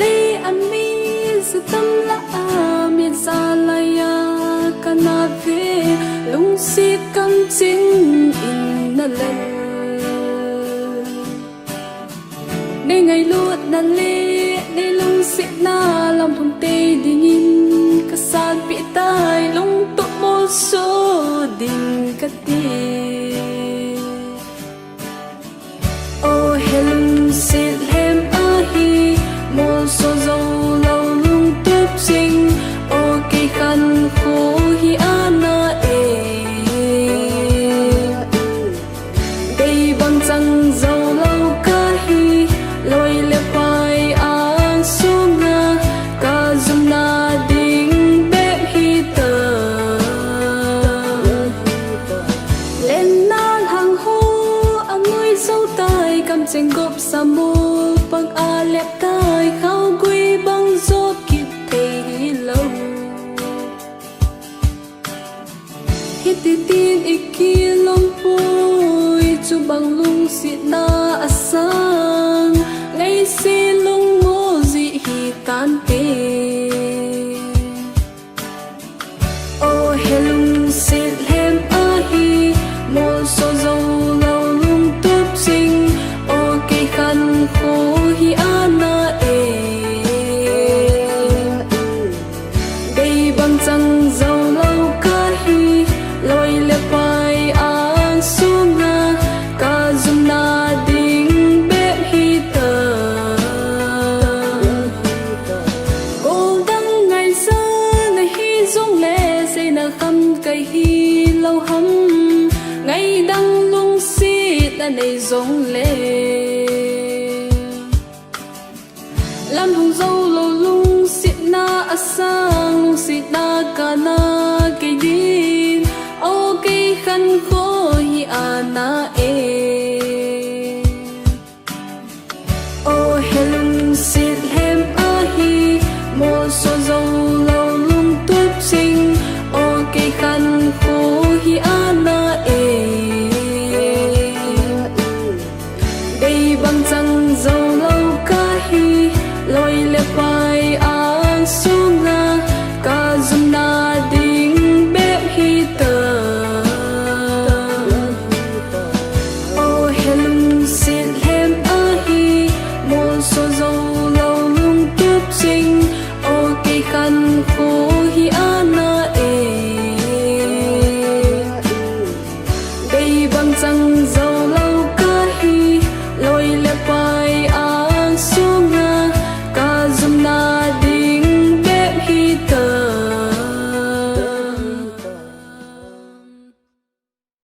li an mi sa tâm la a miệt sa la ya kanave lung si kam chính in na lên để ngày luộc na lê để lung si na làm thùng tê đi nhìn cả san bị tai lung tụ một số đình cả tê ô helum sit hem a hi một số dâu lâu lung túp sinh ô cây khăn khô hi ana e đây bằng răng dâu lâu ca hi lôi lệ phai an xuống na ca zum na ding bếp hi tờ lên na hàng hô ang người dâu tai cầm chênh gộp sa mô bằng a lẹp tai khao quy bằng gió kịp thấy lâu hít tì tin ý kia lom vui chu bằng lung xịt na a sang ngày xì lung mô dị hi tan tê ô he lung xịt hem a hi mô số dâu lâu lung túp sinh ô cây khăn khô hi ana e đây bằng răng dâu lâu ca hi lôi lệ phai an xuống na ca zum na ding bếp hi tờ cô đăng ngày xưa ngày hi dung lệ xây na khăm cây hi lâu hâm ngày đăng lung xịt na này giống lệ làm hồng dâu lâu lung xịt na a sang lung xịt na ca na cây din ô cây khăn khô hi ana e ô he lung xịt hem a hi một số dâu lâu lung túp sinh ô cây khăn khô hi ana e đây bằng răng dâu lâu ca hi lôi lệ phai an xuống